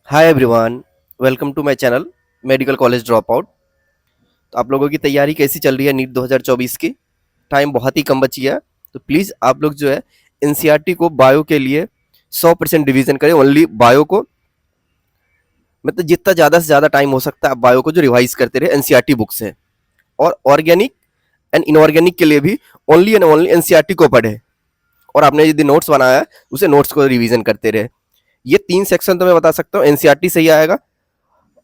Hi everyone, welcome to my channel medical college dropout. तो आप लोगों की तैयारी कैसी चल रही है नीट 2024 की? टाइम बहुत ही कम बची है, तो प्लीज़ आप लोग जो है एनसीईआरटी को बायो के लिए 100% रिवीजन करें। ओनली बायो को, मतलब जितना ज़्यादा से ज़्यादा टाइम हो सकता है आप बायो को जो रिवाइज करते रहे एनसीईआरटी बुक से। और ऑर्गेनिक एंड इनऑर्गेनिक के लिए भी ओनली एंड ओनली एनसीईआरटी को पढ़े। और आपने यदि नोट्स बनाया है उसे नोट्स को रिवीजन करते रहे। ये 3 सेक्शन तो मैं बता सकता हूँ एनसीईआरटी से ही आएगा।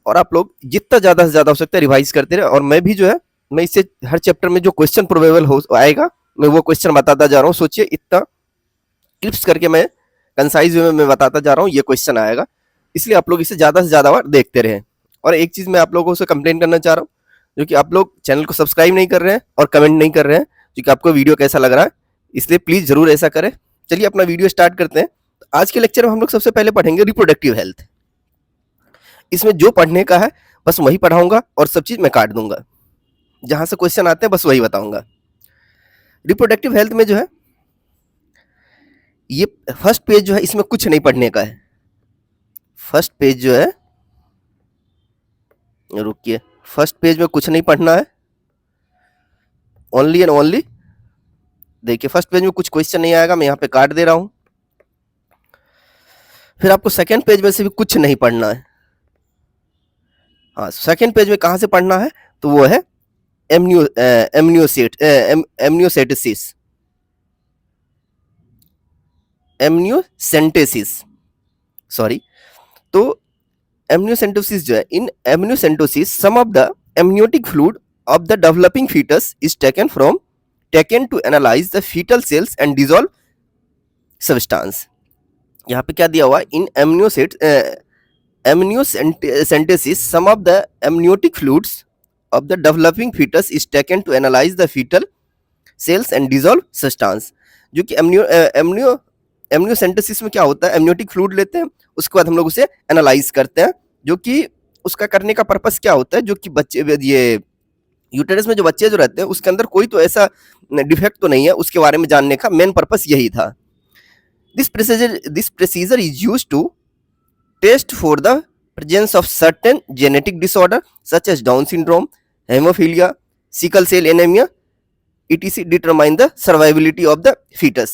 और आप लोग जितना ज़्यादा से ज़्यादा हो सकता है रिवाइज करते रहे। और मैं भी जो है, मैं इससे हर चैप्टर में जो क्वेश्चन प्रोबेबल हो आएगा मैं वो क्वेश्चन बताता जा रहा हूँ। सोचिए इतना क्लिप्स करके मैं कंसाइज वे में मैं बताता जा रहा हूँ, ये क्वेश्चन आएगा। इसलिए आप लोग इसे ज़्यादा से ज़्यादा बार देखते रहें। और एक चीज़ मैं आप लोगों से कंप्लेन करना चाह रहा हूँ, जो कि आप लोग चैनल को सब्सक्राइब नहीं कर रहे हैं और कमेंट नहीं कर रहे हैं जो कि आपको वीडियो कैसा लग रहा है। इसलिए प्लीज़ ज़रूर ऐसा करें। चलिए अपना वीडियो स्टार्ट करते हैं। आज के लेक्चर में हम लोग सबसे पहले पढ़ेंगे रिप्रोडक्टिव हेल्थ। इसमें जो पढ़ने का है बस वही पढ़ाऊंगा और सब चीज़ मैं काट दूंगा। जहां से क्वेश्चन आते हैं बस वही बताऊंगा। रिप्रोडक्टिव हेल्थ में जो है ये फर्स्ट पेज जो है इसमें कुछ नहीं पढ़ने का है। फर्स्ट पेज जो है, रुकिए, फर्स्ट पेज में कुछ नहीं पढ़ना है, ओनली एंड ओनली देखिए फर्स्ट पेज में कुछ क्वेश्चन नहीं आएगा, मैं यहाँ पे काट दे रहा हूँ। फिर आपको सेकेंड पेज में से भी कुछ नहीं पढ़ना है। हाँ, सेकेंड पेज में कहाँ से पढ़ना है तो वो है एमनियोसेटेसिस। Amniocentesis, sorry. तो एमनियोसेंटोसिस जो है, in amniocentesis some of the amniotic fluid of the developing foetus is taken to analyse the foetal cells and dissolve substance. यहाँ पे क्या दिया हुआ है, in amniocentesis some of the amniotic fluids of the developing fetus is taken to analyze the fetal cells and dissolve substance। जो कि amniocentesis में क्या होता है, एमनियोटिक फ्लूइड लेते हैं, उसके बाद हम लोग उसे एनालाइज करते हैं। जो कि उसका करने का पर्पस क्या होता है, जो कि बच्चे ये यूटेरस में जो बच्चे जो रहते हैं उसके अंदर कोई तो ऐसा डिफेक्ट तो नहीं है, उसके बारे में जानने का मेन पर्पस यही था। This procedure is used to test for the presence of certain genetic disorder such as Down syndrome, hemophilia, sickle cell anemia, etc. determine the survivability of the fetus।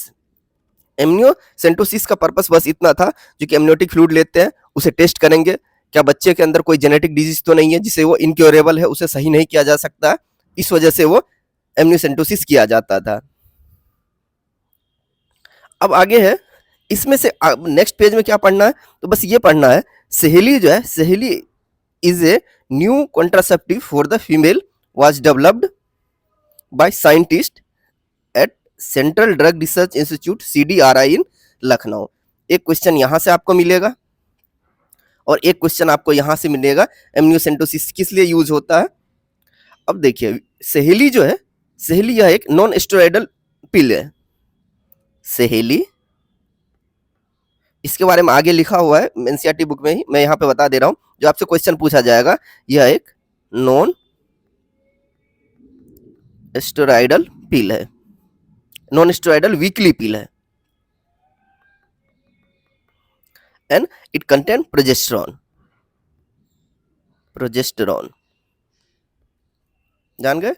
Amniocentesis का purpose बस इतना था, जो कि amniotic fluid लेते हैं उसे test करेंगे, क्या बच्चे के अंदर कोई जेनेटिक डिजीज तो नहीं है जिसे वो इनक्योरेबल है, उसे सही नहीं किया जा सकता, इस वजह से वो एमनियोसेंटोसिस किया जाता था। अब आगे है, इसमें से नेक्स्ट पेज में क्या पढ़ना है तो बस ये पढ़ना है, सहेली जो है, सहेली is a new contraceptive for the female was developed by scientist at central drug research institute CDRI इन लखनऊ। एक क्वेश्चन यहाँ से आपको मिलेगा और एक क्वेश्चन आपको यहाँ से मिलेगा, एमनियोसेंटोसिस किस लिए यूज होता है। अब देखिए सहेली जो है, सहेली यह एक नॉन स्टेरॉइडल पिल है। सहेली, इसके बारे में आगे लिखा हुआ है एनसीईआरटी बुक में ही, मैं यहाँ पे बता दे रहा हूँ। जो आपसे क्वेश्चन पूछा जाएगा, यह एक नॉन स्टेरॉइडल पिल है, नॉन स्टेरॉइडल वीकली पिल है, and it contain progesterone. Progesterone जान गए।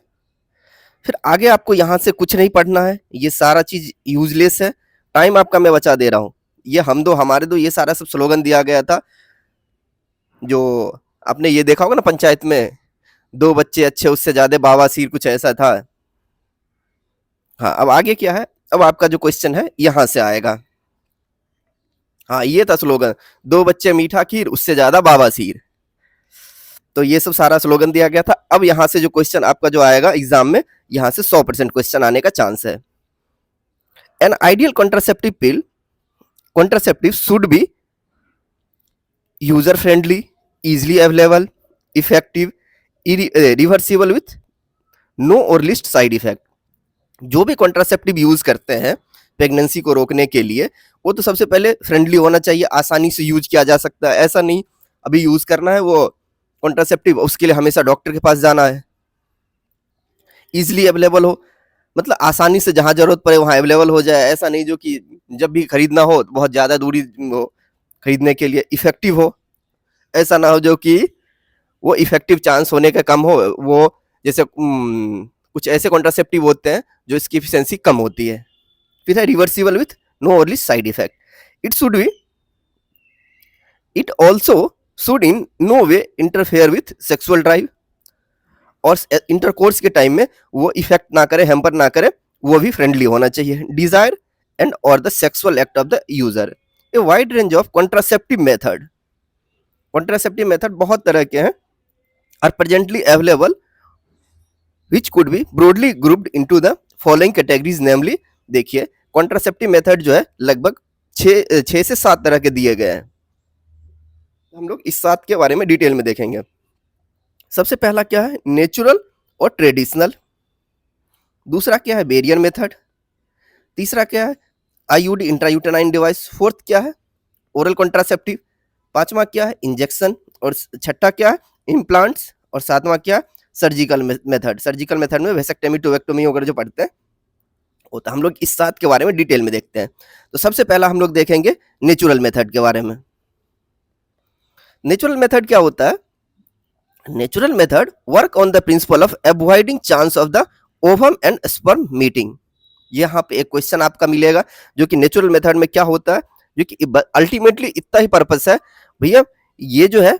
फिर आगे आपको यहाँ से कुछ नहीं पढ़ना है, ये सारा चीज यूजलेस है, टाइम आपका मैं बचा दे रहा हूँ। ये हम दो हमारे दो, ये सारा सब स्लोगन दिया गया था। जो आपने ये देखा होगा ना पंचायत में, 2 बच्चे अच्छे उससे ज्यादा बवासीर, कुछ ऐसा था। हाँ, अब आगे क्या है, अब आपका जो क्वेश्चन है यहां से आएगा। हाँ, ये था स्लोगन, 2 बच्चे मीठा खीर उससे ज्यादा बवासीर। तो ये सब सारा स्लोगन दिया गया था। अब यहां से जो क्वेश्चन आपका जो आएगा एग्जाम में, यहां से 100% क्वेश्चन आने का चांस है। An ideal contraceptive pill, contraceptives should be user friendly, easily available, effective, reversible with no or least side effect। जो भी कॉन्ट्रासेप्टिव यूज करते हैं प्रेगनेंसी को रोकने के लिए, वो तो सबसे पहले फ्रेंडली होना चाहिए, आसानी से यूज किया जा सकता है। ऐसा नहीं अभी यूज करना है वो कॉन्ट्रासेप्टिव, उसके लिए हमेशा डॉक्टर के पास जाना है। इजिली अवेलेबल हो, मतलब आसानी से जहां जरूरत पड़े वहां अवेलेबल हो जाए। ऐसा नहीं जो कि जब भी खरीदना हो बहुत ज्यादा दूरी हो खरीदने के लिए। इफेक्टिव हो, ऐसा ना हो जो कि वो इफेक्टिव चांस होने का कम हो, वो जैसे कुछ ऐसे कॉन्ट्रासेप्टिव होते हैं जो इसकी एफिशिएंसी कम होती है। फिर है reversible with no early side effect. It should be it also should in no way interfere with sexual drive, और इंटरकोर्स के टाइम में वो इफेक्ट ना करे, हैम्पर ना करे, वो भी फ्रेंडली होना चाहिए। डिजायर एंड और the sexual act of the user. A wide range of contraceptive method, contraceptive method बहुत तरह के हैं, are presently available which could be broadly grouped into the following categories, namely देखिए कॉन्ट्रासेप्टिव मेथड जो है लगभग 6 से 7 तरह के दिए गए हैं। हम लोग इस 7 के बारे में डिटेल में देखेंगे। सबसे पहला क्या है, नेचुरल और ट्रेडिशनल। दूसरा क्या है, बेरियर मेथड। तीसरा क्या है, आईयूडी इंट्रायूटेनाइन डिवाइस। फोर्थ क्या है, ओरल कॉन्ट्रासेप्टिव। पांचवा क्या है, इंजेक्शन। और छठा क्या है, इम्प्लांट्स। और सातवां क्या है, सर्जिकल मेथड। सर्जिकल मेथड में वेसेक्टमी, टोवेक्टमी वगैरह जो पढ़ते हैं वो, तो हम लोग इस 7 के बारे में डिटेल में देखते हैं। तो सबसे पहला हम लोग देखेंगे नेचुरल मेथड के बारे में। नेचुरल मेथड क्या होता है, natural method work on the principle of avoiding chance of the ovum and sperm meeting. यहाँ पे एक क्वेश्चन आपका मिलेगा जो कि नेचुरल मेथड में क्या होता है, जो कि अल्टीमेटली इतना ही पर्पस है भैया, ये जो है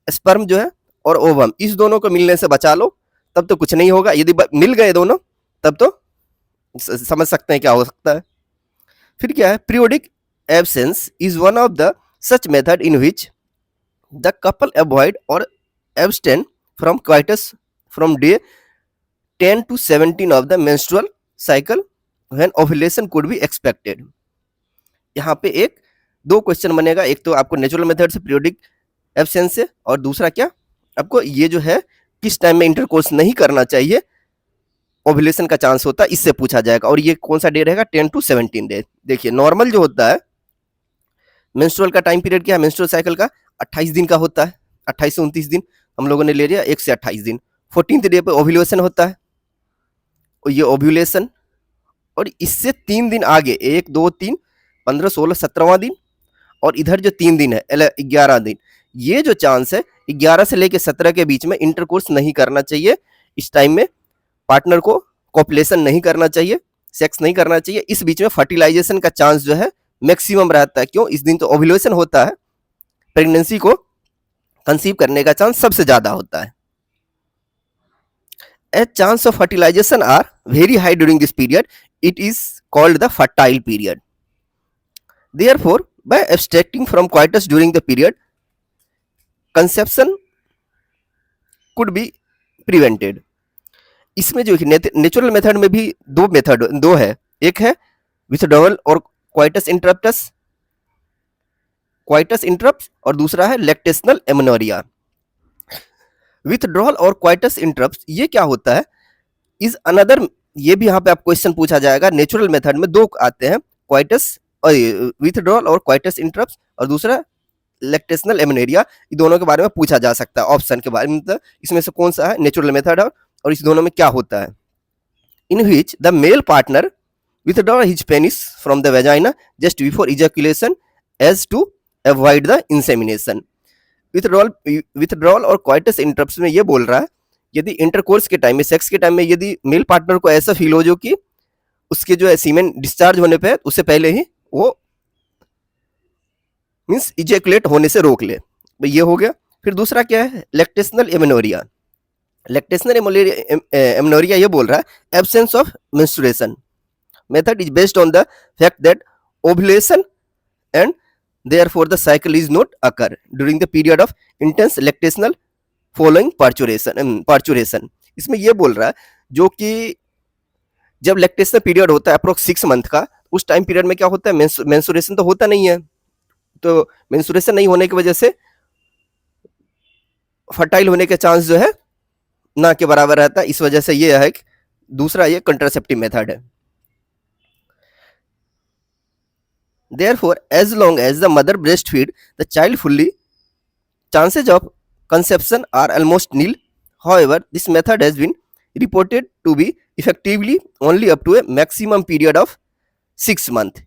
स्पर्म जो है और ओवम, इस दोनों को मिलने से बचा लो, तब तो कुछ नहीं होगा। यदि मिल गए दोनों तब तो समझ सकते हैं क्या हो सकता है। फिर क्या है, periodic absence is one of the such method in which the couple avoid और abstain from coitus from day 10 to 17 of the menstrual cycle when ovulation could be expected। यहाँ पे एक दो क्वेश्चन बनेगा, एक तो आपको नेचुरल मेथड से, पीरियोडिक एब्सेंस से, और दूसरा क्या आपको ये जो है किस टाइम में इंटरकोर्स नहीं करना चाहिए, ओव्यूलेशन का चांस होता है, इससे पूछा जाएगा। और ये कौन सा डे रहेगा, 10 to 17 डे। देखिए नॉर्मल जो होता है मेंस्ट्रुअल का टाइम पीरियड क्या है, मेंस्ट्रुअल साइकिल का 28 दिन का होता है, 28 से 29 दिन हम लोगों ने ले लिया, 1 से 28 दिन। 14th डे पे ओव्यूलेशन होता है, और ये ओव्यूलेशन, और इससे 3 दिन आगे 1 2 3 15 16 17वां दिन, और इधर जो 3 दिन है 11 दिन, ये जो चांस है 11 से लेकर 17 के बीच में इंटरकोर्स नहीं करना चाहिए। इस टाइम में पार्टनर को कॉपुलेशन नहीं करना चाहिए, सेक्स नहीं करना चाहिए। इस बीच में फर्टिलाइजेशन का चांस जो है मैक्सिमम रहता है। क्यों, इस दिन तो ओव्यूलेशन होता है, प्रेगनेंसी को कंसीव करने का चांस सबसे ज्यादा होता है। As chance of fertilization are very high during this period, it is called the fertile period. Therefore, by abstracting from coitus during the period, conception could be prevented. इसमें जो natural method में भी दो है, एक है विथड्रॉवल और coitus interrupt, और दूसरा है लैक्टेशनल एमेनोरिया। विथड्रॉल और क्वाइटस इंटरप्ट ये क्या होता है, इज अनदर, ये भी यहाँ पे आप क्वेश्चन पूछा जाएगा। नेचुरल मेथड में दो आते हैं, क्वाइटस और विथड्रॉल और क्वाइटस इंटरप्ट, और दूसरा लैक्टेशनल एमेनोरिया। ये दोनों के बारे में पूछा जा सकता है ऑप्शन के बारे में, तो इसमें से कौन सा है नेचुरल मेथड है, और इस दोनों में क्या होता है। In which the male partner withdraw his penis from the vagina just before ejaculation as to avoid the insemination। Withdrawal और क्वाइटस इंटरप्ट में ये बोल रहा है, यदि इंटरकोर्स के टाइम में, सेक्स के टाइम में, यदि मेल पार्टनर को ऐसा फील हो जो कि उसके जो है सीमेन डिस्चार्ज होने पे उससे पहले ही वो मींस इजैकुलेट होने से रोक ले, ये हो गया। फिर दूसरा क्या है, लैक्टेशनल एमेनोरिया। लैक्टेशनल एमेनोरिया ये बोल रहा है absence of menstruation method is based on the fact that ovulation and therefore the cycle is not occur during the period of intense lactational following parturition। इसमें ये बोल रहा है जो कि जब लैक्टेशनल पीरियड होता है अप्रोक्स 6 मंथ का, उस टाइम पीरियड में क्या होता है, मेंस्ट्रुएशन तो होता नहीं है, तो मेंस्ट्रुएशन नहीं होने की वजह से फर्टाइल होने के चांस जो है ना के बराबर रहता है। इस वजह से ये है दूसरा ये कंट्रासेप्टिव मेथड है। Therefore, as long as the mother breastfeed the child fully, chances of conception are almost nil. However, this method has been reported to be effectively only up to a maximum period of 6 months।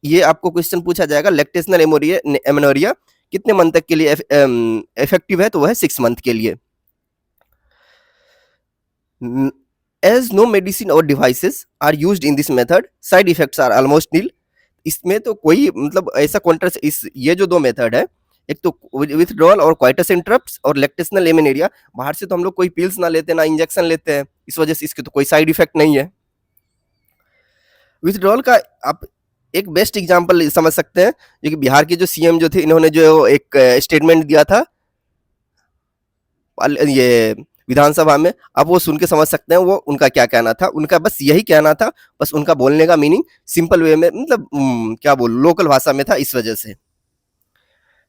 ये आपको question पूछा जाएगा lactational amenorrhoea कितने month तक के लिए effective है, तो वह 6 मंथ के लिए। एज नो मेडिसिन और devices are used in this method, side effects are almost nil. इसमें तो कोई मतलब ऐसा कॉन्ट्रा इस ये जो दो मेथड है, एक तो विथड्रॉल और क्वाइटस इंटरप्ट्स और लैक्टेशनल एमेनेरिया, बाहर से तो हम लोग कोई पिल्स ना लेते ना इंजेक्शन लेते हैं, इस वजह से इसके तो कोई साइड इफेक्ट नहीं है। विथड्रॉल का आप एक बेस्ट एग्जांपल समझ सकते हैं, जो कि बिहार के जो सीएम जो थे, इन्होंने जो एक स्टेटमेंट दिया था ये विधानसभा में, आप वो सुन के समझ सकते हैं वो उनका क्या कहना था। उनका बस यही कहना था, बस उनका बोलने का मीनिंग सिंपल वे में, मतलब क्या बोल, लोकल भाषा में था, इस वजह से।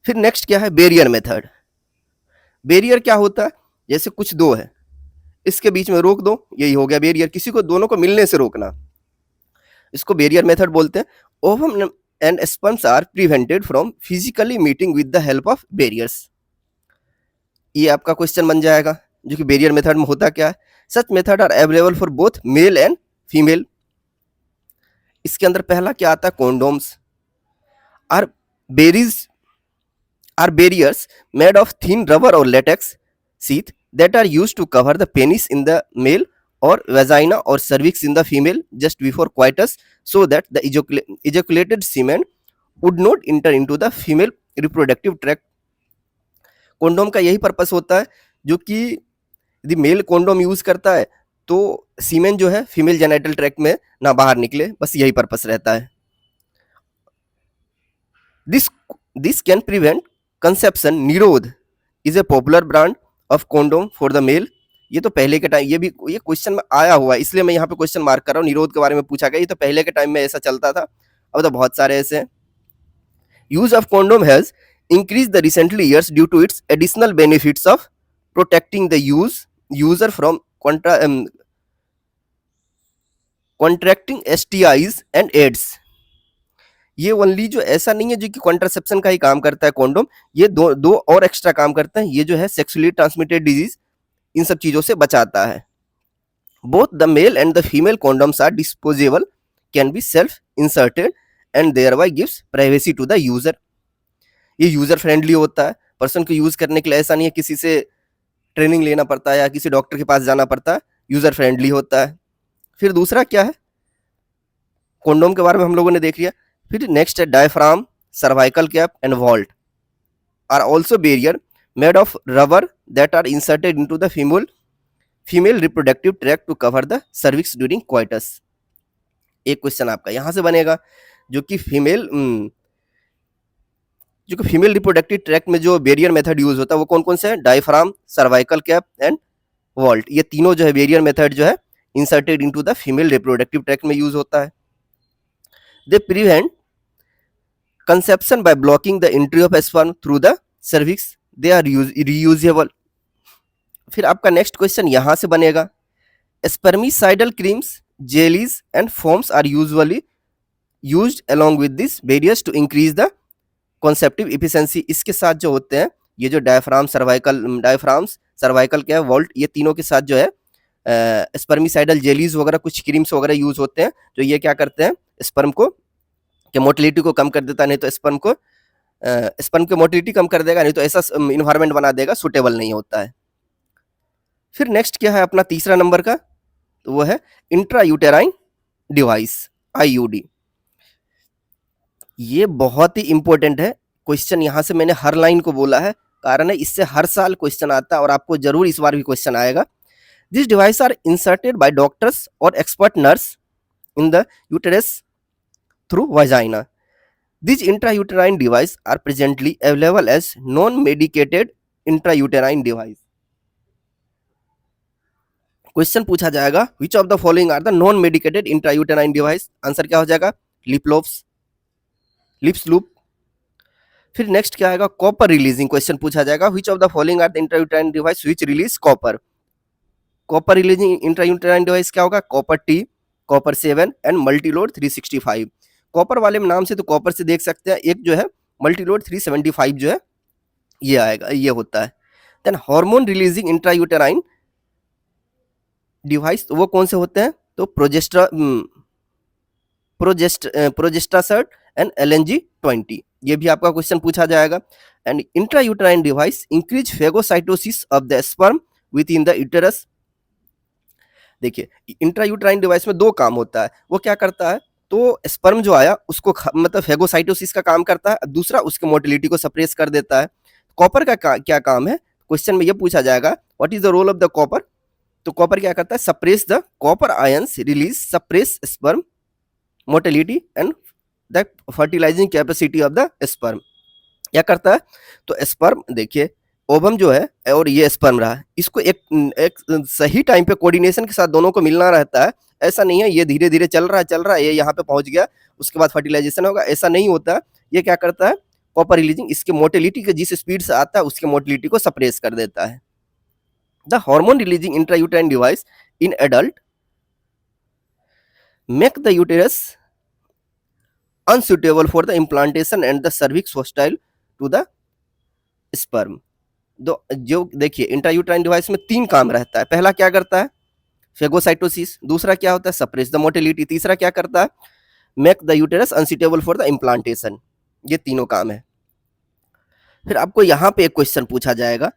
फिर नेक्स्ट क्या है, बैरियर मेथड। बैरियर क्या होता है, जैसे कुछ दो है, इसके बीच में रोक दो, यही हो गया बैरियर, किसी को दोनों को मिलने से रोकना, इसको बैरियर मेथड बोलते हैं। Ovum and sperms are prevented from physically meeting with the help of barriers. ये आपका क्वेश्चन बन जाएगा, जो कि बैरियर मेथड में होता क्या है। Such method are available for both male and female. इसके अंदर पहला क्या आता है, condoms are berries are barriers made of thin rubber और latex sheath that are used to cover the penis in the male or vagina or cervix in the female just before coitus, so that the ejaculated semen would not enter into the female reproductive tract. Condom का यही purpose होता है, जो कि यदि mail condom use करता है तो सीमेन जो है फीमेल जेनिटल ट्रैक्ट में ना बाहर निकले, बस यही पर्पस रहता है। This can prevent conception. Nirodh is a popular brand of condom for the male. ये तो पहले के टाइम, ये क्वेश्चन में आया हुआ है, इसलिए मैं यहाँ पे क्वेश्चन मार्क कर रहा हूँ। निरोध के बारे में पूछा गया, ये तो पहले के टाइम में ऐसा चलता था, अब तो बहुत सारे ऐसे हैं। Use of condom has increase the recently years due to its additional benefits of protecting the user from contracting STIs and AIDS. ये ओनली जो ऐसा नहीं है जो कि कॉन्ट्रासेप्शन का ही काम करता है कॉन्डोम, ये दो और एक्स्ट्रा काम करते हैं। ये जो है सेक्सुअली ट्रांसमिटेड डिजीज, इन सब चीजों से बचाता है। Both the male and the female condoms are disposable, can be self inserted and thereby gives privacy to the user. ये यूजर फ्रेंडली होता है, पर्सन को यूज करने के लिए ऐसा नहीं है किसी से ट्रेनिंग लेना पड़ता है या किसी डॉक्टर के पास जाना पड़ता है, यूजर फ्रेंडली होता है। फिर दूसरा क्या है, कॉन्डोम के बारे में हम लोगों ने देख लिया। फिर नेक्स्ट है diaphragm, cervical cap and vault are also barrier made of rubber that are inserted into the female reproductive tract to cover the cervix during coitus. एक क्वेश्चन आपका यहां से बनेगा, जो कि फीमेल रिप्रोडक्टिव ट्रैक्ट में जो बैरियर मेथड यूज होता है वो कौन कौन से है, diaphragm, cervical cap and vault. ये तीनों जो है बैरियर मेथड जो है inserted into the female reproductive tract में यूज होता है। They prevent conception by blocking the entry of sperm through the cervix. They are reusable. फिर आपका नेक्स्ट क्वेश्चन यहां से बनेगा, spermicidal creams, jellies and foams are usually used along with these barriers to increase the conceptive efficiency. इसके साथ जो होते हैं ये जो डायफ्राम्स, सर्वाइकल क्या है, वॉल्ट, ये तीनों के साथ जो है स्पर्मिसाइडल जेलीज वगैरह कुछ क्रीम्स वगैरह यूज होते हैं, जो ये क्या करते हैं, स्पर्म को कि मोटिलिटी को कम कर देता, नहीं तो स्पर्म की मोटिलिटी कम कर देगा, नहीं तो ऐसा इन्वायरमेंट बना देगा, सुटेबल नहीं होता है। फिर नेक्स्ट क्या है अपना तीसरा नंबर का, तो वो है इंट्रायूटेराइन डिवाइस, आईयूडी। ये बहुत ही इंपॉर्टेंट है क्वेश्चन, यहां से मैंने हर लाइन को बोला है, कारण है इससे हर साल क्वेश्चन आता है और आपको जरूर इस बार भी क्वेश्चन आएगा। This device are inserted by doctors और expert nurse in the uterus through vagina. These intrauterine devices are presently available as non-medicated intrauterine device. Question पूछा जाएगा, which of the following are the non-medicated intrauterine device? Answer क्या हो जाएगा, lips loop. फिर next क्या आएगा, copper releasing question पूछा जाएगा, which of the following are the intrauterine device which release copper? Copper releasing intrauterine device क्या होगा, copper T, copper 7 and Multiload 365। Copper वाले नाम से तो कॉपर से देख सकते हैं, एक जो है मल्टीलोड 375 जो है ये आएगा, ये होता है। Then hormone releasing intrauterine device, तो वो कौन से होते हैं, तो प्रोजेस्टासर्ट एंड LNG 20, ये भी आपका क्वेश्चन पूछा जाएगा। And intrauterine device increase phagocytosis of the sperm with in the uterus. देखिए इंट्रायूटेराइन डिवाइस में दो काम होता है, वो क्या करता है, तो स्पर्म जो आया उसको मतलब फेगोसाइटोसिस का काम करता है, दूसरा उसके मोटिलिटी को सप्रेस कर देता है। कॉपर का क्या काम है, क्वेश्चन में ये पूछा जाएगा what is the role of the copper. तो कॉपर क्या करता है, suppress the copper ions release suppress sperm motility and the fertilising capacity of the sperm. क्या करता है, तो स्पर्म देखिए ओवम जो है और ये स्पर्म रहा, इसको एक सही टाइम पे कोऑर्डिनेशन के साथ दोनों को मिलना रहता है। ऐसा नहीं है ये धीरे धीरे चल रहा है ये यहाँ पे पहुंच गया उसके बाद फर्टिलाइजेशन होगा, ऐसा नहीं होता। ये क्या करता है, कॉपर रिलीजिंग इसके मोटिलिटी के जिस स्पीड से आता है उसके मोटिलिटी को सप्रेस कर देता है। The hormone releasing intrauterine device in adult make the uterus unsuitable for the implantation and the cervix hostile to the sperm. जो देखिए इंट्रायूटेराइन डिवाइस में तीन काम रहता है, पहला क्या करता है, फेगोसाइटोसिस, दूसरा क्या होता है, सप्रेस द मोटिलिटी, तीसरा क्या करता है, make the uterus unsuitable for the implantation. ये तीनों काम है। फिर आपको यहाँ पे एक क्वेश्चन पूछा जाएगा,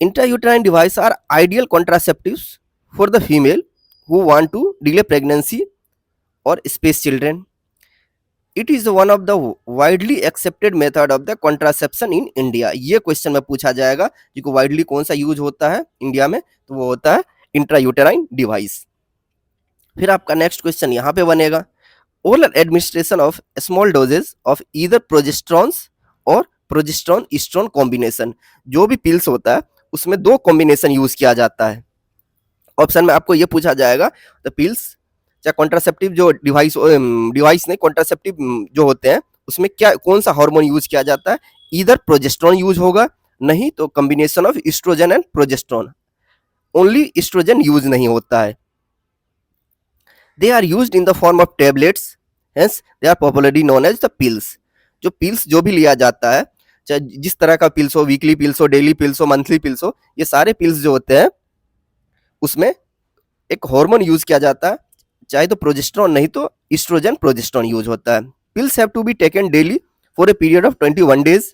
intrauterine device are ideal contraceptives for the female who want to delay pregnancy और space children. It is one of the widely accepted method of the contraception in India. ये क्वेश्चन में पूछा जाएगा जो वाइडली कौन सा यूज होता है इंडिया में, तो वो होता है इंट्रायूटेराइन डिवाइस। फिर आपका नेक्स्ट क्वेश्चन यहाँ पे बनेगा, oral administration of small doses of either progesterones और प्रोजेस्ट्रॉन ईस्ट्रोन कॉम्बिनेशन। जो भी पिल्स होता है उसमें दो कॉम्बिनेशन यूज किया जाता है। ऑप्शन में आपको ये पूछा जाएगा द पिल्स या कॉन्ट्रासेप्टिव जो डिवाइस नहीं कॉन्ट्रासेप्टिव जो होते हैं उसमें क्या कौन सा हार्मोन यूज किया जाता है, इधर प्रोजेस्ट्रॉन यूज होगा, नहीं तो combination of estrogen and progesterone, only estrogen use नहीं होता है। They are used in the form of tablets, hence they are popularly known as the pills. जो पिल्स जो भी लिया जाता है, चाहे जिस तरह का पिल्स हो, वीकली पिल्स हो, डेली पिल्स हो, मंथली पिल्स हो, ये सारे पिल्स जो होते हैं उसमें एक हार्मोन यूज किया जाता है, चाहे तो प्रोजेस्टेरॉन नहीं तो ईस्ट्रोजन प्रोजेस्टेरॉन यूज होता है। Pills have to be taken daily for a period of 21 days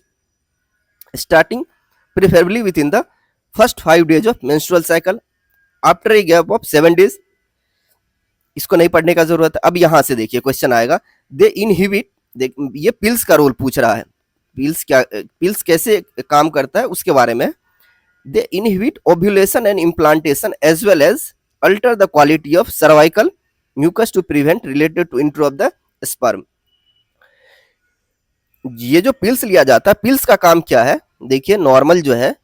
starting preferably within the first 5 days of menstrual cycle after a gap of 7 days. इसको नहीं पढ़ने का जरूरत है। अब यहां से देखिए क्वेश्चन आएगा, दे इनहिबिट, ये पिल्स का रोल पूछ रहा है, पिल्स कैसे काम करता है उसके बारे में। They inhibit ovulation and implantation as well as alter the quality of cervical mucus to prevent related to intro of the sperm. ये जो पिल्स लिया जाता है, पिल्स का काम क्या है, देखिए नॉर्मल जो है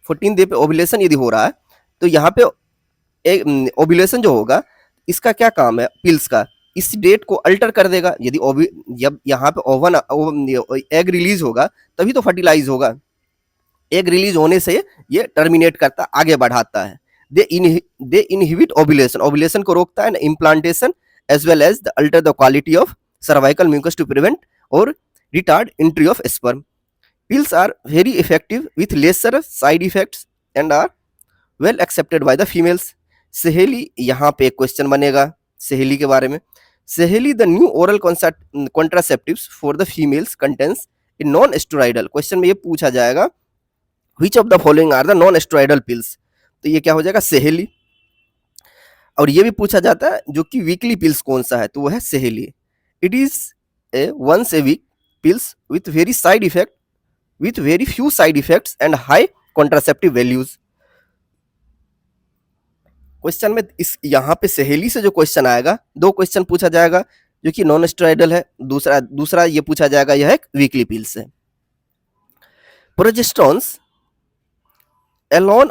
14 डे पे ओव्यूलेशन यदि हो रहा है तो यहाँ पे एक ओव्यूलेशन जो होगा इसका क्या काम है पिल्स का, इस डेट को अल्टर कर देगा। यदि जब यहाँ पे ओवन एग रिलीज होगा तभी तो फर्टिलाइज होगा, एग रिलीज होने से ये टर्मिनेट करता आगे बढ़ाता है। दे इनहिबिट ओव्यूलेशन, ओव्यूलेशन को रोकता है, implantation as well as the alter the quality of cervical mucus to prevent और retard entry of sperm. Pills are very effective with lesser side effects and are well accepted by the females. Saheli, यहाँ पे एक question बनेगा सहेली के बारे में। Saheli the new oral contraceptives for the females contains in non steroidal. Question में ये पूछा जाएगा which of the following are the non steroidal pills, तो ये क्या हो जाएगा सहेली। और ये भी पूछा जाता है जो कि वीकली पिल्स कौन सा है, तो वो है Saheli. It is a once a week pills with very side effect, with very few side effects and high contraceptive values. Question में इस यहाँ पे सहेली से जो क्वेश्चन आएगा, दो क्वेश्चन पूछा जाएगा जो कि नॉन स्टेरॉइडल है, दूसरा ये पूछा जाएगा यह एक वीकली पिल्स है। प्रोजेस्टेरॉन्स alone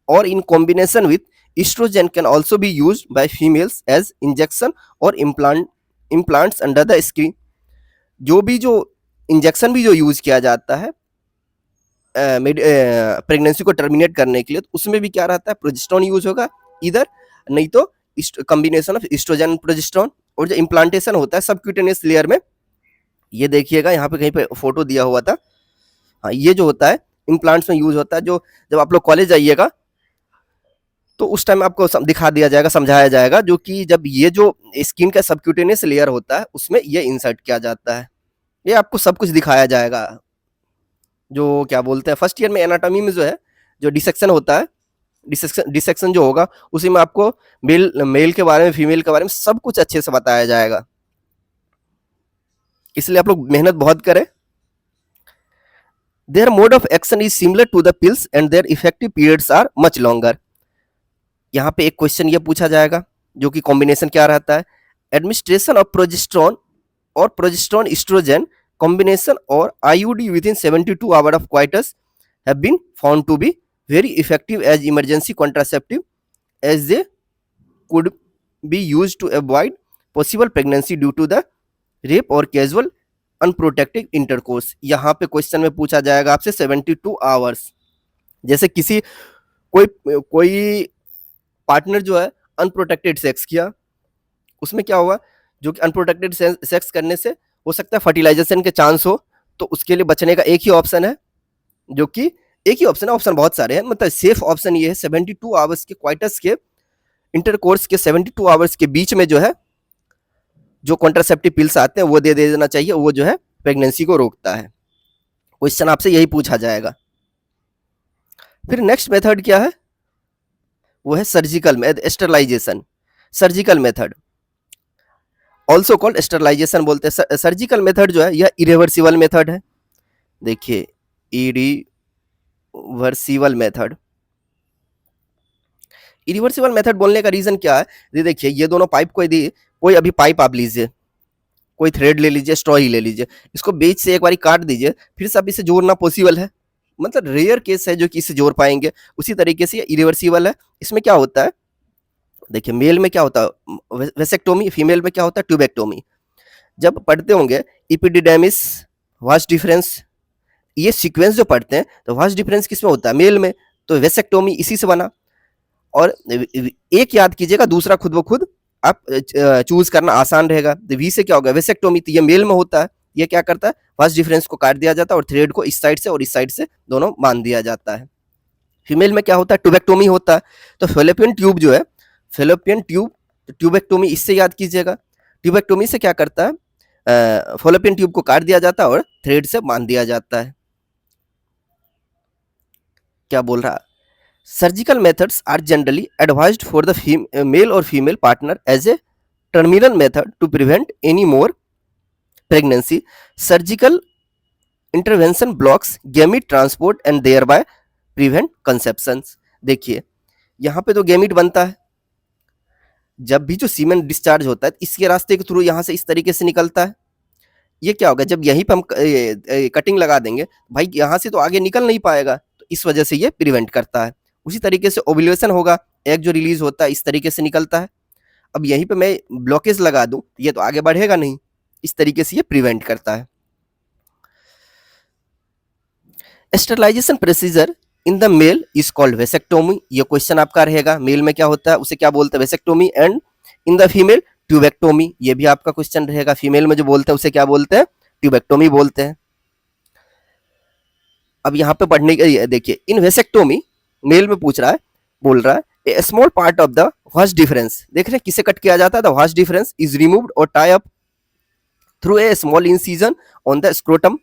or in combination with estrogen can also be used by females as injection or implants under the skin। जो इंजेक्शन भी जो यूज किया जाता है प्रेगनेंसी को टर्मिनेट करने के लिए, तो उसमें भी क्या रहता है प्रोजेस्टेरॉन यूज होगा इधर, नहीं तो कॉम्बिनेशन ऑफ एस्ट्रोजन प्रोजेस्टेरॉन। और जो इम्प्लांटेशन होता है सबक्यूटेनियस लेयर में, ये देखिएगा यहाँ पे कहीं पे फोटो दिया हुआ था, हाँ ये जो होता है इम्प्लांट्स में यूज होता है। जो जब आप लोग कॉलेज जाइएगा तो उस टाइम आपको दिखा दिया जाएगा, समझाया जाएगा, जो कि जब ये जो स्किन का सबक्यूटेनियस लेयर होता है उसमें ये इंसर्ट किया जाता है, ये आपको सब कुछ दिखाया जाएगा। जो क्या बोलते हैं फर्स्ट ईयर में एनाटॉमी में जो है जो डिसेक्शन होता है, डिसेक्शन जो होगा उसी में आपको मेल मेल के बारे में, फीमेल के बारे में सब कुछ अच्छे से बताया जाएगा, इसलिए आप लोग मेहनत बहुत करें। Their mode of action is similar to the pills and their effective periods are much longer. यहाँ पे एक क्वेश्चन ये पूछा जाएगा जो कि कॉम्बिनेशन क्या रहता है, एडमिनिस्ट्रेशन ऑफ प्रोजेस्टेरोन और progesterone estrogen combination or IUD within 72 hours of coitus have been found to be very effective as emergency contraceptive as they could be used to avoid possible pregnancy due to the rape or casual unprotected intercourse. यहाँ पे question में पूछा जाएगा आपसे 72 hours, जैसे किसी कोई कोई पार्टनर जो है अनप्रोटेक्टेड सेक्स किया, उसमें क्या होगा, जो कि अनप्रोटेक्टेड सेक्स करने से हो सकता है फर्टिलाइजेशन के चांस हो, तो उसके लिए बचने का एक ही ऑप्शन है, जो कि एक ही ऑप्शन है, ऑप्शन बहुत सारे हैं, मतलब सेफ ऑप्शन ये है 72 आवर्स के क्वाइटस के इंटरकोर्स के 72 आवर्स के बीच में जो है जो कॉन्ट्रासेप्टिव पिल्स आते हैं वो दे देना चाहिए, वो जो है प्रेगनेंसी को रोकता है। क्वेश्चन आपसे यही पूछा जाएगा। फिर नेक्स्ट मेथड क्या है, वो है surgical sterilisation. Surgical method also called sterilisation बोलते हैं। सर्जिकल मेथड जो है यह इरिवर्सिबल मेथड है। देखिए इरिवर्सिबल मेथड, इरिवर्सिबल मेथड बोलने का रीजन क्या है, ये देखिए ये दोनों पाइप को यदि कोई अभी पाइप आप लीजिए, कोई थ्रेड ले लीजिए, स्ट्रॉ ही ले लीजिए, इसको बीच से एक बार काट दीजिए, फिर से आप इसे जोड़ना पॉसिबल है, मतलब रेयर केस है जो कि इसे जोड़ पाएंगे। उसी तरीके से ये इरिवर्सिबल है। इसमें क्या होता है, देखिए मेल में क्या होता है वेसेक्टोमी, फीमेल में क्या होता है ट्यूबेक्टोमी। जब पढ़ते होंगे इपिडिडेमिस, वास डिफरेंस, ये सीक्वेंस जो पढ़ते हैं तो वास डिफरेंस किसमें होता है, मेल में, तो वेसेक्टोमी इसी से बना। और एक याद कीजिएगा, दूसरा खुद ब खुद आप चूज करना आसान रहेगा। तो वी से क्या होगा वेसेक्टोमी, तो ये मेल में होता है, ये क्या करता है वास डिफरेंस को काट दिया जाता है और थ्रेड को इस साइड से और इस साइड से दोनों बांध दिया जाता है। फीमेल में क्या होता है ट्यूबेक्टोमी होता है, तो फेलोपियन ट्यूब जो है, फेलोपियन ट्यूब, ट्यूबेक्टोमी इससे याद कीजिएगा। ट्यूबेक्टोमी से क्या करता है, फेलोपियन ट्यूब को काट दिया जाता है और थ्रेड से बांध दिया जाता है। क्या बोल रहा, surgical methods are generally advised for the male और female partner as a terminal method to prevent any more pregnancy. Surgical intervention blocks gamete transport and thereby prevent conception. देखिए यहाँ पे तो गैमीट बनता है, जब भी जो सीमेन डिस्चार्ज होता है इसके रास्ते के थ्रू यहाँ से इस तरीके से निकलता है। ये क्या होगा, जब यहीं पे हम कटिंग लगा देंगे भाई यहाँ से तो आगे निकल नहीं पाएगा, तो इस वजह से ये प्रिवेंट करता है। उसी तरीके से ओव्यूलेशन होगा, एग जो रिलीज होता है इस तरीके से निकलता है। अब यहीं पे मैं ब्लॉकेज लगा दूं ये तो आगे बढ़ेगा नहीं, इस तरीके से ये प्रिवेंट करता है। Sterilisation procedure in the male is called vasectomy. ये क्वेश्चन आपका रहेगा, मेल में क्या होता है उसे क्या बोलते हैं vasectomy, and in the female tubectomy, ये भी आपका क्वेश्चन रहेगा। फीमेल में जो बोलते हैं उसे क्या बोलते हैं ट्यूबेक्टोमी बोलते हैं। अब यहाँ पे पढ़ने के देखिए इन वेसेक्टोमी मेल में पूछ रहा है, बोल रहा है a small part of the vas deferens, देख रहे किसे कट किया जाता है, the vas deferens is removed और tie up through a small incision on the scrotum,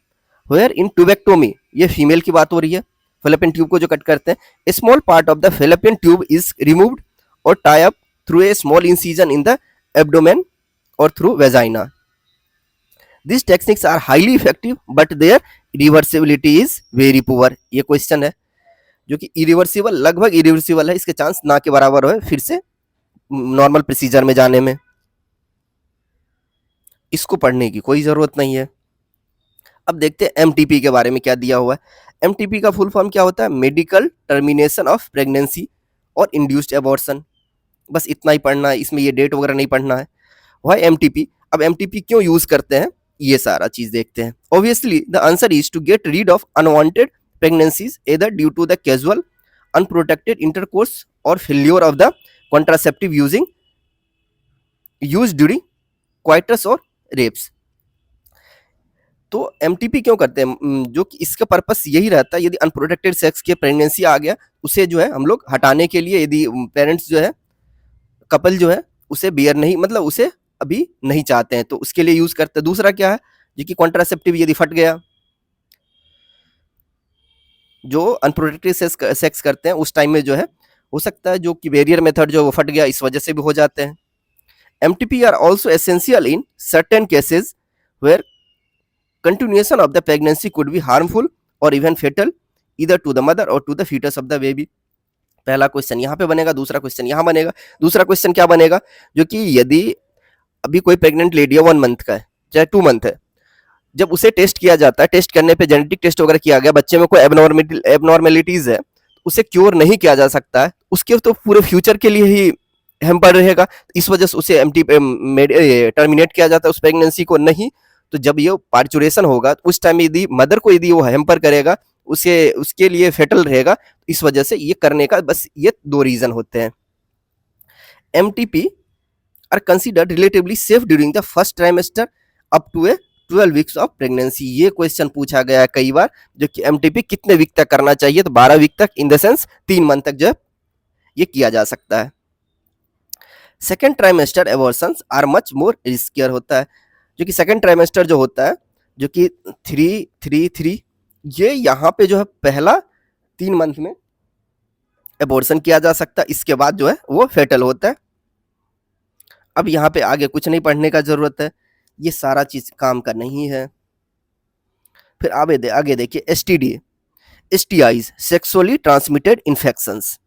where in tubectomy, ये फीमेल की बात हो रही है, फेलोपियन ट्यूब को जो कट करते हैं, a small part of the fallopian tube is removed और tie up through a small incision in the abdomen और through vagina. These techniques are highly effective but their reversibility is very poor। ये question है जो कि irreversible, लगभग irreversible है, इसके chance ना के बराबर हो फिर से नॉर्मल प्रोसीजर में जाने में। इसको पढ़ने की कोई जरूरत नहीं है। अब देखते हैं एमटीपी के बारे में क्या दिया हुआ है। एमटीपी का फुल फॉर्म क्या होता है, मेडिकल टर्मिनेशन ऑफ प्रेगनेंसी और इंड्यूस्ड एबॉर्शन, बस इतना ही पढ़ना है, इसमें ये डेट वगैरह नहीं पढ़ना है। वाई एमटीपी, अब एमटीपी क्यों यूज करते हैं ये सारा चीज देखते हैं। Obviously the answer is to get rid of unwanted pregnancies either due to the casual unprotected intercourse और failure of the contraceptive use during coitus और रेप्स। तो एमटीपी क्यों करते हैं, जो कि इसका पर्पस यही रहता है, यदि अनप्रोटेक्टेड सेक्स के प्रेगनेंसी आ गया उसे जो है हम लोग हटाने के लिए, यदि पेरेंट्स जो है कपल जो है उसे बियर नहीं, मतलब उसे अभी नहीं चाहते हैं तो उसके लिए यूज करते हैं। दूसरा क्या है, जो कि कॉन्ट्रासेप्टिव यदि फट गया जो अनप्रोटेक्टेड सेक्स करते हैं उस टाइम में जो है हो सकता है जो कि बैरियर मेथड जो वो फट गया, इस वजह से भी हो जाते हैं। MTP are also essential in certain cases where continuation of the pregnancy could be harmful or even fatal either to the mother or to the fetus of the baby। पहला क्वेश्चन यहाँ पे बनेगा, दूसरा क्वेश्चन यहाँ बनेगा। दूसरा question क्या बनेगा, जो कि यदि अभी कोई प्रेग्नेंट लेडी है 1 मंथ का है चाहे 2 मंथ है, जब उसे टेस्ट किया जाता है, टेस्ट करने पे जेनेटिक टेस्ट वगैरह किया गया, बच्चे में कोई एबनॉर्मेलिटीज है, उसे क्योर नहीं किया जा सकता है, उसके तो पूरे फ्यूचर के लिए ही हेम्पर रहेगा। इस वजह से उसे टर्मिनेट किया जाता है उस प्रेगनेंसी को नहीं। तो जब ये पार्चुरेशन होगा उस टाइम यदि मदर को यदि वो हेम्पर करेगा, उसे उसके लिए फेटल रहेगा। इस वजह से ये करने का बस ये 2 रीजन होते हैं। MTP are considered relatively safe during the first trimester up to a 12 weeks of pregnancy. ये क्वेश्चन पूछा गया है कई बार, जो कि एमटीपी कितने वीक तक करना चाहिए, तो 12 वीक तक, इन द सेंस 3 मंथ तक जो ये किया जा सकता है। Second trimester abortions are much more riskier होता है, जो कि सेकेंड ट्राइमेस्टर जो होता है, जो कि 3 ये यहाँ पे जो है पहला 3 मंथ में एबॉर्शन किया जा सकता है, इसके बाद जो है वो फेटल होता है। अब यहाँ पे आगे कुछ नहीं पढ़ने का जरूरत है, ये सारा चीज काम का नहीं है। फिर आगे देखिए STD, STIs, sexually transmitted infections.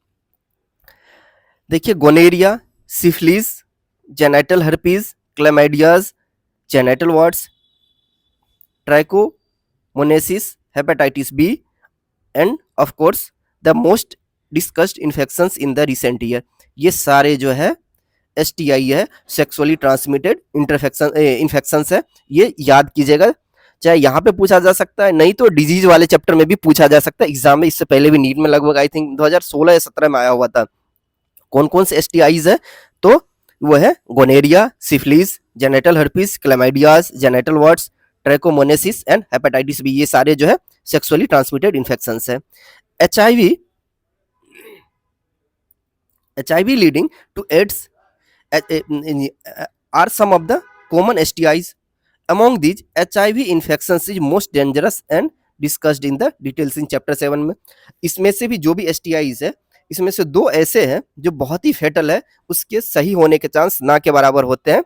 देखिए gonorrhoea, syphilis, genital herpes, chlamydias, genital warts, trichomoniasis, hepatitis B and of course the most discussed infections in the recent year. ये सारे जो है एसटीआई है, सेक्सुअली ट्रांसमिटेड इन्फेक्शंस है, ये याद कीजिएगा। चाहे यहाँ पे पूछा जा सकता है, नहीं तो डिजीज वाले चैप्टर में भी पूछा जा सकता है एग्जाम में। इससे पहले भी नीट में लगभग आई थिंक 2016 या 17 में आया हुआ था। कौन कौन से एसटीआईज है, तो वो है gonorrhoea, syphilis, genital herpes, chlamydias, genital warts, trichomoniasis and hepatitis B. ये सारे जो है सेक्सुअली ट्रांसमिटेड इन्फेक्शंस है। HIV leading to AIDS are some of the common STIs. Among these, HIV infections is most dangerous and discussed in the details in chapter 7 में। इसमें से भी जो भी STIs है, इसमें से 2 ऐसे हैं जो बहुत ही फेटल है, उसके सही होने के चांस ना के बराबर होते हैं।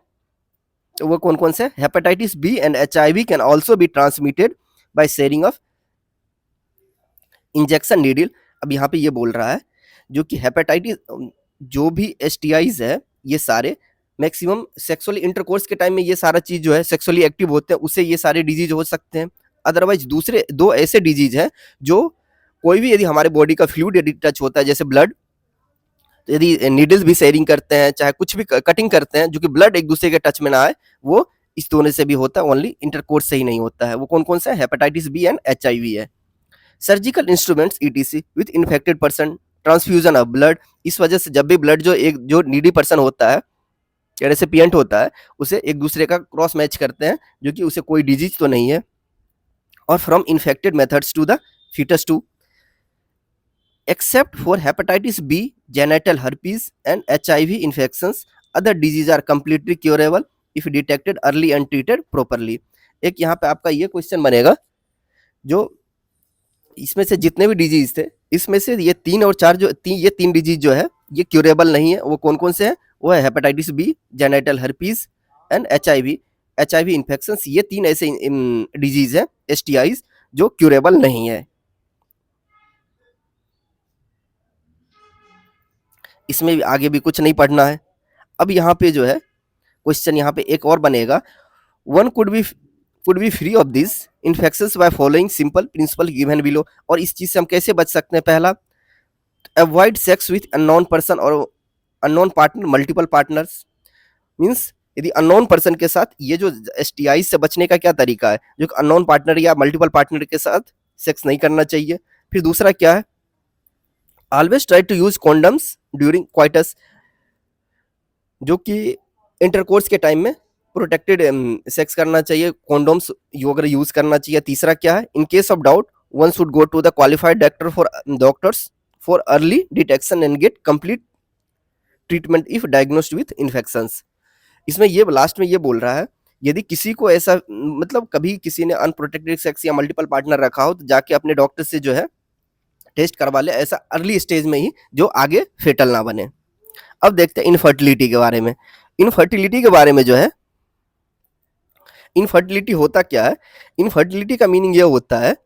तो वो कौन कौन से? Hepatitis B and HIV can also be transmitted by sharing of injection needle. अब यहाँ पे ये बोल रहा है जो कि हेपेटाइटिस, जो भी STIs है, ये सारे मैक्सिमम सेक्सुअली इंटरकोर्स के टाइम में ये सारा चीज जो है सेक्सुअली एक्टिव होते हैं, उससे ये सारे डिजीज हो सकते हैं। अदरवाइज दूसरे 2 ऐसे डिजीज हैं जो कोई भी यदि हमारे बॉडी का फ्लूइड यदि टच होता है, जैसे ब्लड, तो यदि नीडल्स भी शेयरिंग करते हैं, चाहे कुछ भी कटिंग करते हैं, जो कि ब्लड एक दूसरे के टच में ना आए, वो इस दोनों से भी होता है, ओनली इंटरकोर्स से ही नहीं होता है। वो कौन कौन सा? हेपेटाइटिस बी एंड HIV है। Surgical instruments ETC with infected person, transfusion of blood. इस वजह से जब भी ब्लड जो नीडी पर्सन होता है या रेसिपिएंट होता है, उसे एक दूसरे का क्रॉस मैच करते हैं, जो कि उसे कोई डिजीज तो नहीं है। और from infected methods to the foetus too, except for hepatitis B, genital herpes and HIV infections, other disease are completely curable if detected early and treated properly. एक यहाँ पे आपका ये क्वेश्चन बनेगा, जो इसमें से जितने भी डिजीज थे, इसमें से ये 3 और 4 ये 3 डिजीज जो है ये क्यूरेबल नहीं है। वो कौन कौन से हैं? वो है hepatitis B, genital herpes and HIV infections. ये 3 ऐसे डिजीज है STIs जो क्यूरेबल नहीं है। इसमें आगे भी कुछ नहीं पढ़ना है। अब यहाँ पे जो है क्वेश्चन यहाँ पे एक और बनेगा, one could be free of this infections by following simple principal given below. और इस चीज से हम कैसे बच सकते हैं? पहला, avoid sex with unknown person और unknown partner, multiple partners. Means यदि अननोन पर्सन के साथ, ये जो STI से बचने का क्या तरीका है, जो अननोन पार्टनर या मल्टीपल पार्टनर के साथ सेक्स नहीं करना चाहिए। फिर दूसरा क्या है? Always try to use condoms during coitus, जो कि इंटरकोर्स के टाइम में प्रोटेक्टेड सेक्स करना चाहिए, कॉन्डोम्स वगैरह यूज करना चाहिए। तीसरा क्या है? In case of doubt one should go to the qualified doctors for early detection and get complete treatment if diagnosed with infections. इसमें ये लास्ट में ये बोल रहा है, यदि किसी को ऐसा, मतलब कभी किसी ने अनप्रोटेक्टेड सेक्स या मल्टीपल पार्टनर रखा हो, तो जाके अपने डॉक्टर से जो है टेस्ट करवा ले ऐसा अर्ली स्टेज में ही, जो आगे फेटल ना बने। अब देखते हैं इनफर्टिलिटी के बारे में। इनफर्टिलिटी के बारे में जो है, इनफर्टिलिटी होता क्या है? इनफर्टिलिटी का मीनिंग ये होता है,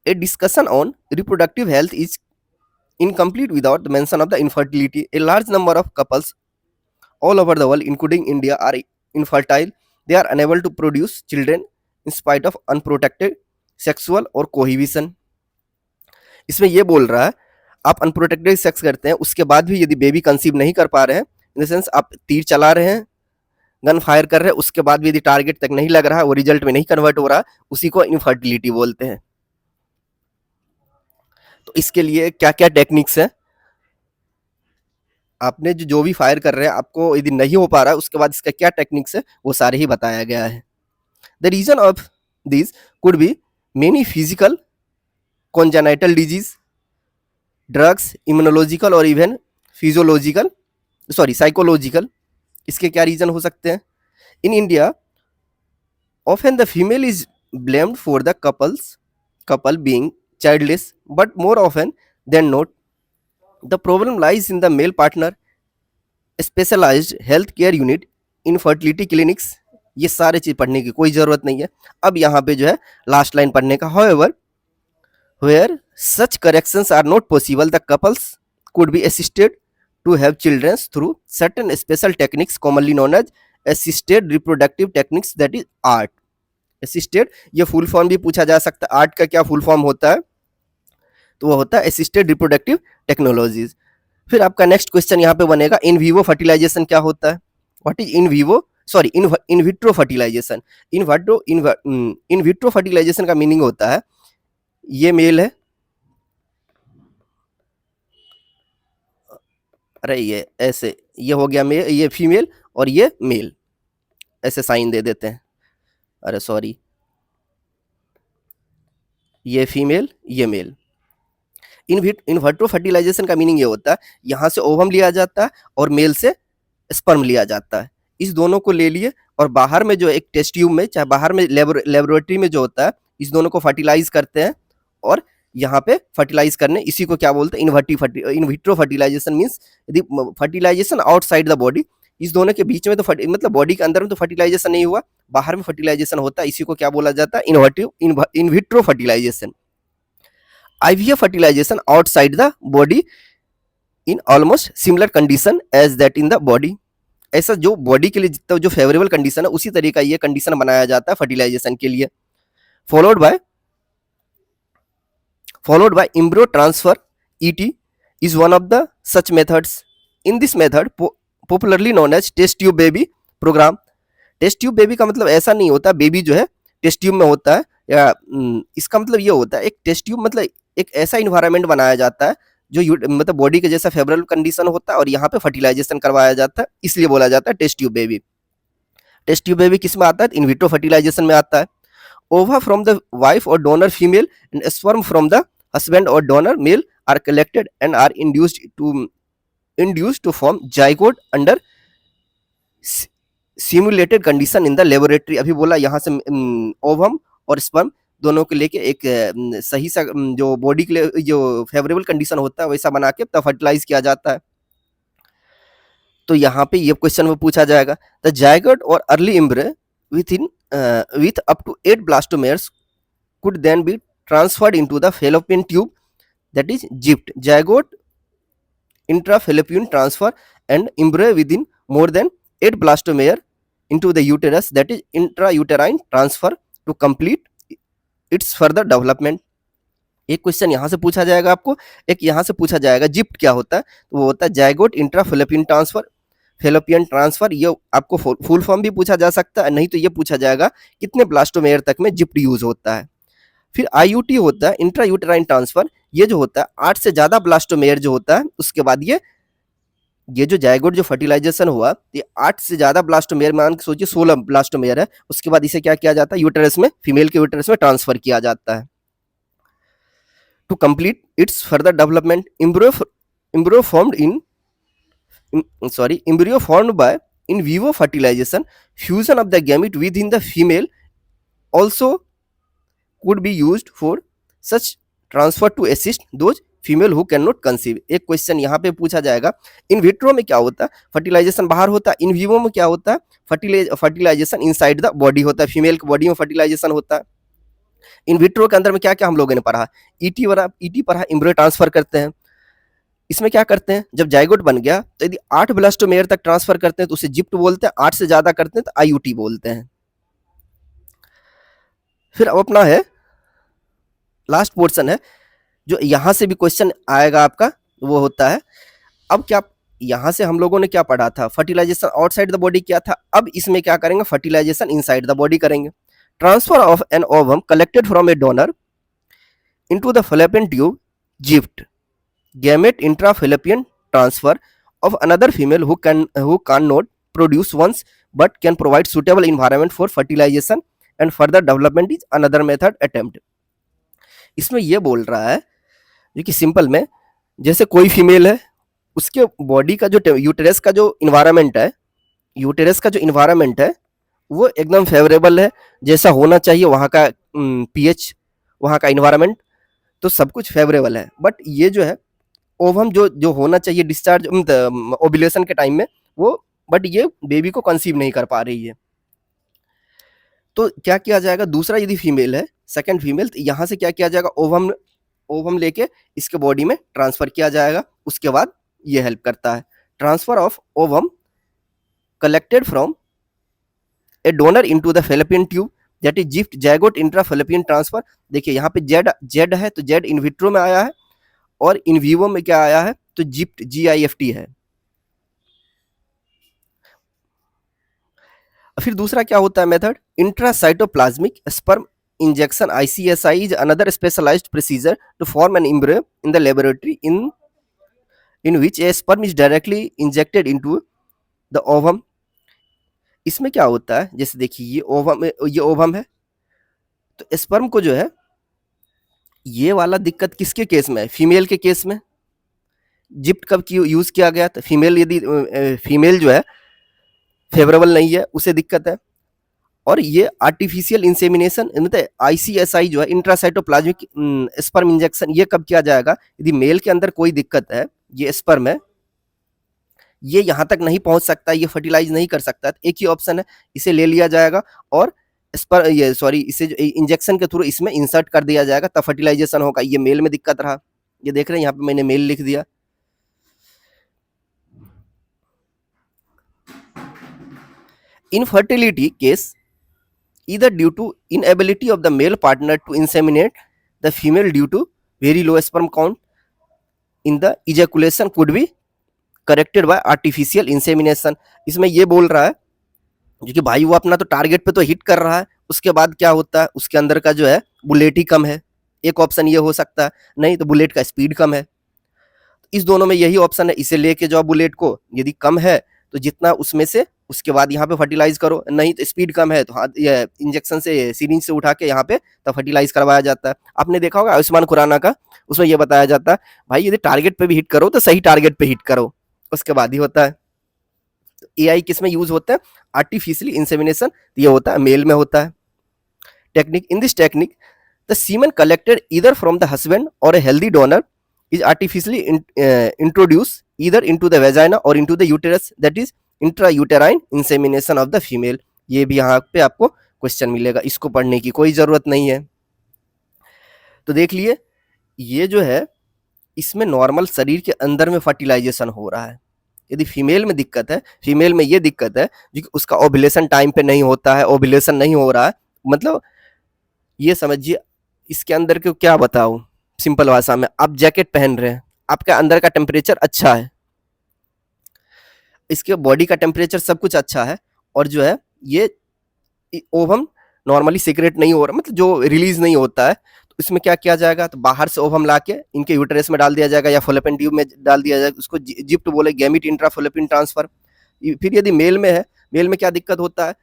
a discussion on reproductive health is incomplete without the mention of the infertility. A large number of couples all over the world, including India, are infertile. They are unable to produce children in spite of unprotected sexual or cohabitation. इसमें ये बोल रहा है, आप unprotected sex करते हैं, उसके बाद भी यदि बेबी कंसीव नहीं कर पा रहे हैं, इन द सेंस आप तीर चला रहे हैं, गन फायर कर रहे हैं, उसके बाद भी यदि टारगेट तक नहीं लग रहा है, वो रिजल्ट में नहीं कन्वर्ट हो रहा, उसी को इनफर्टिलिटी बोलते हैं। तो इसके लिए क्या क्या टेक्निक्स है, आपने जो भी फायर कर रहे हैं, आपको यदि नहीं हो पा रहा है, उसके बाद इसका क्या टेक्निक्स है, वो सारे ही बताया गया है। The reason of this could be many physical, congenital disease, drugs, immunological और इवन फिजियोलॉजिकल, सॉरी साइकोलॉजिकल। इसके क्या रीजन हो सकते हैं? In India often the female is blamed for the couple being childless, but more often than not the problem lies in the male partner. Specialized health care unit, infertility clinics, ये सारे चीज पढ़ने की कोई जरूरत नहीं है। अब यहाँ पे जो है लास्ट लाइन पढ़ने का, however where such corrections are not possible, the couples could be assisted to have children through certain special techniques commonly known as assisted reproductive techniques, that is ART. Assisted, ये full form भी पूछा जा सकता है, art का क्या full form होता है? तो वो होता है असिस्टेड रिप्रोडक्टिव टेक्नोलॉजीज। फिर आपका नेक्स्ट क्वेश्चन यहाँ पे बनेगा, इन विवो फर्टिलाइजेशन क्या होता है? What is in vivo, sorry in vitro fertilisation. In vitro fertilisation का मीनिंग होता है, ये मेल है, अरे ये ऐसे, ये हो गया मेल, ये फीमेल और ये मेल, ऐसे साइन दे देते हैं, अरे सॉरी, ये फीमेल ये मेल। इन विट्रो फर्टिलाइजेशन का मीनिंग ये होता है, यहाँ से ओवम लिया जाता है और मेल से स्पर्म लिया जाता है, इस दोनों को ले लिए और बाहर में जो एक टेस्ट ट्यूब में, चाहे बाहर में लेबोरेटरी में जो होता है, इस दोनों को फर्टिलाइज करते हैं और यहाँ पे फर्टिलाइज करने, इसी को क्या बोलते हैं? इन विट्रो फर्टिलाइजेशन मीन्स यदि फर्टिलाइजेशन आउटसाइड द बॉडी, इस दोनों के बीच में तो मतलब बॉडी के अंदर में तो फर्टिलाइजेशन नहीं हुआ, बाहर में फर्टिलाइजेशन होता है, इसी को क्या बोला जाता है? In vitro fertilisation. IVF fertilisation outside the body in almost similar condition as that in the body. ऐसा जो बॉडी के लिए जितना जो फेवरेबल कंडीशन है, उसी तरीका ये कंडीशन बनाया जाता है फर्टिलाइजेशन के लिए। followed by embryo transfer, ET is one of the such methods. In this method popularly known as test tube baby program. Test tube baby का मतलब ऐसा नहीं होता बेबी जो है टेस्ट ट्यूब में होता है, या इसका मतलब ये होता है, एक टेस्ट ट्यूब मतलब एक ऐसा इन्वायरमेंट बनाया जाता है जो मतलब बॉडी के जैसा फेवरेबल कंडीशन होता है और यहाँ पे फर्टिलाइजेशन करवाया जाता है, इसलिए बोला जाता है test tube baby. Test tube baby किस में आता है? इन विट्रो फर्टिलाइजेशन में आता है। ओवा फ्रॉम द वाइफ और donor female and sperm from the husband or donor male are collected and are induced to form zygote under simulated condition in the laboratory। अभी बोला यहाँ से ओवम और स्पर्म दोनों को लेके एक सही सा जो बॉडी के लिए जो फेवरेबल कंडीशन होता है वैसा बना के तब फर्टिलाइज किया जाता है। तो यहाँ पे ये क्वेश्चन में पूछा जाएगा, द जायगोट और early embryo with up to 8 blastomeres could then be transferred into the fallopian tube, that is GIFT, zygote intrafallopian transfer, and embryo within more than 8 blastomere into the uterus, that is intrauterine transfer, to complete its further development। एक question यहाँ से पूछा जाएगा आपको, एक यहाँ से पूछा जाएगा जिप्ट क्या होता है, तो वो होता है zygote intrafallopian transfer, fallopian transfer. ये आपको फुल फॉर्म भी पूछा जा सकता है, नहीं तो ये पूछा जाएगा कितने ब्लास्टोमेयर तक में जिप्ट यूज होता है। फिर IUT होता है इंट्रा यूटेराइन ट्रांसफर, ये जो होता है 8 से ज्यादा ब्लास्टोमेयर जो होता है, उसके बाद ये जो जायगोट जो फर्टिलाइजेशन हुआ, ये 8 से ज्यादा ब्लास्टोमेयर, मान के सोचिए 16 ब्लास्टोमेयर है, उसके बाद इसे क्या किया जाता है? यूटेरस में, फीमेल के यूटेरस में ट्रांसफर किया जाता है। To complete its further development, embryo formed by in vivo fertilization, fusion of the gamete within the female also could be used for such transfer to assist those female who can not conceive. एक question यहाँ पे पूछा जाएगा, in vitro में क्या होता है, fertilisation बाहर होता है, इन विवो में क्या होता है, फर्टिलाइजेशन इनसाइड द बॉडी होता है, फीमेल की बॉडी में फर्टिलाइजेशन होता है। इन विट्रो के अंदर में क्या क्या हम लोगों ने पढ़ा, ईटी पढ़ा, एम्ब्रियो ट्रांसफर करते हैं। इसमें क्या करते हैं, जब जाइगोट बन गया तो यदि 8 ब्लास्टोमेयर तक ट्रांसफर करते हैं तो उसे जिप्ट बोलते हैं, 8 से ज्यादा करते हैं तो आईयूटी बोलते हैं। फिर अब अपना है लास्ट पोर्शन है, जो यहां से भी क्वेश्चन आएगा आपका, वो होता है अब क्या, यहां से हम लोगों ने क्या पढ़ा था, फर्टिलाइजेशन आउटसाइड द बॉडी किया था, अब इसमें क्या करेंगे, फर्टिलाइजेशन इनसाइड द बॉडी करेंगे। Transfer of an ovum collected from a donor into the fallopian tube GIFT, gamete intrafallopian transfer of another female who cannot produce once but can provide suitable environment for fertilization and further development is another method attempt। इसमें ये बोल रहा है जो कि simple में, जैसे कोई फीमेल है, उसके बॉडी का जो यूटेरस का जो इन्वायरमेंट है, यूटेरस का जो इन्वायरमेंट है वो एकदम फेवरेबल है, जैसा होना चाहिए वहाँ का पीएच, वहाँ का इन्वायरमेंट, तो सब कुछ फेवरेबल है। बट ये जो है ओवम जो जो होना चाहिए डिस्चार्ज ओव्यूलेशन के टाइम में, वो बट ये बेबी को कंसीव नहीं कर पा रही है। तो क्या किया जाएगा, दूसरा यदि फीमेल है, सेकंड फीमेल, तो यहाँ से क्या किया जाएगा, ओवम लेके इसके बॉडी में ट्रांसफर किया जाएगा। उसके बाद ये हेल्प करता है, transfer of ovum collected from a donor into the fallopian tube that is ZIFT zygote intrafallopian transfer. देखिए यहाँ पे जेड है, तो जेड इन विट्रो में आया है, और इन विवो में क्या आया है, तो जिप्ट GIFT है। फिर दूसरा क्या होता है method, intracytoplasmic sperm injection ICSI is another specialized procedure to form an embryo in the laboratory in which a sperm is directly injected into the ovum. इसमें क्या होता है, जैसे देखिए ये ओवम है, तो स्पर्म को जो है, ये वाला दिक्कत किसके केस में है, फीमेल के केस में। जिप्ट कब यूज किया गया, तो फीमेल, यदि फीमेल जो है फेवरेबल नहीं है, उसे दिक्कत है। और ये आर्टिफिशियल इंसेमिनेशन मतलब ICSI जो है, इंट्रासाइटोप्लाज्मिक स्पर्म इंजेक्शन, ये कब किया जाएगा, यदि मेल के अंदर कोई दिक्कत है, ये स्पर्म है, ये यहाँ तक नहीं पहुंच सकता, ये फर्टिलाइज नहीं कर सकता, तो एक ही ऑप्शन है, इसे ले लिया जाएगा और इसे जो इंजेक्शन के थ्रू इसमें इंसर्ट कर दिया जाएगा, तब फर्टिलाइजेशन होगा। ये मेल में दिक्कत रहा, ये देख रहे हैं यहाँ पे मैंने मेल लिख दिया। Infertility case either due to inability of the male partner to inseminate the female due to very low sperm count in the ejaculation could be corrected by artificial insemination। इसमें ये बोल रहा है क्योंकि भाई वो अपना तो टारगेट पे तो हिट कर रहा है, उसके बाद क्या होता है, उसके अंदर का जो है बुलेट ही कम है। एक ऑप्शन ये हो सकता है, नहीं तो बुलेट का स्पीड कम है। इस दोनों में यही ऑप्शन है, इसे लेके जो बुलेट को यदि कम है तो जितना उसमें से उसके बाद यहाँ पे फर्टिलाइज करो, नहीं तो स्पीड कम है तो हाथ इंजेक्शन से सिरिंज से उठा के यहाँ पे तब फर्टिलाइज करवाया जाता है। आपने देखा होगा आयुष्मान खुराना का, उसमें यह बताया जाता है भाई यदि टारगेट पे भी हिट करो तो सही टारगेट पे हिट करो, उसके बाद ही होता है। तो AI किस में यूज होता है, आर्टिफिशियली इंसेमिनेशन, ये होता है मेल में होता है। Technique, in this technique the semen collected either from the husband और a healthy donor is artificially introduced either into the vagina or into the uterus, that is intrauterine insemination of the female। ये भी यहाँ पे आपको question मिलेगा, इसको पढ़ने की कोई जरूरत नहीं है। तो देख लिए, ये जो है इसमें नॉर्मल शरीर के अंदर में फर्टिलाइजेशन हो रहा है। यदि फीमेल में दिक्कत है, फीमेल में ये दिक्कत है जो उसका ओव्यूलेशन टाइम पे नहीं होता है, ओव्यूलेशन नहीं हो रहा है, मतलब ये समझिए इसके अंदर को क्या बताऊं सिंपल भाषा में, आप जैकेट पहन रहे हैं, आपका अंदर का टेम्परेचर अच्छा है, इसके बॉडी का टेम्परेचर सब कुछ अच्छा है, और जो है ये ओवम नॉर्मली सीक्रेट नहीं हो रहा, मतलब जो रिलीज नहीं होता है, तो इसमें क्या किया जाएगा, तो बाहर से ओवम लाके इनके यूटेरस में डाल दिया जाएगा या फैलोपियन ट्यूब में डाल दिया जाएगा, उसको जिप्ट बोले, गैमेट इंट्राफैलोपियन ट्रांसफर। फिर यदि मेल में है, मेल में क्या दिक्कत होता है,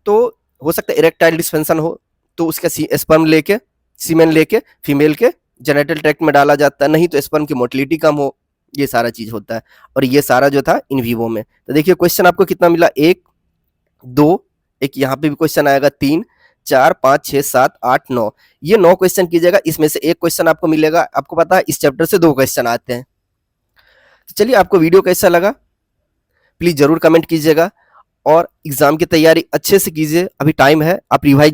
तो हो सकता है इरेक्टाइल डिस्फंक्शन हो, तो उसका स्पर्म लेके, सीमेन लेके फीमेल के जेनिटल ट्रैक्ट में डाला जाता है, नहीं तो स्पर्म की मोटिलिटी कम हो, ये सारा चीज होता है। और ये सारा जो था इन विवो में। तो देखिए क्वेश्चन आपको कितना मिला, 1 2, एक यहाँ पे भी क्वेश्चन आएगा 3, 4, 5, 6, 7, 8, 9 ये 9 क्वेश्चन कीजिएगा। इसमें से एक क्वेश्चन आपको मिलेगा। आपको पता है इस चैप्टर से 2 क्वेश्चन आते हैं। तो चलिए, आपको वीडियो कैसा लगा प्लीज जरूर कमेंट कीजिएगा और एग्जाम की तैयारी अच्छे से कीजिए। अभी टाइम है, आप रिवाइज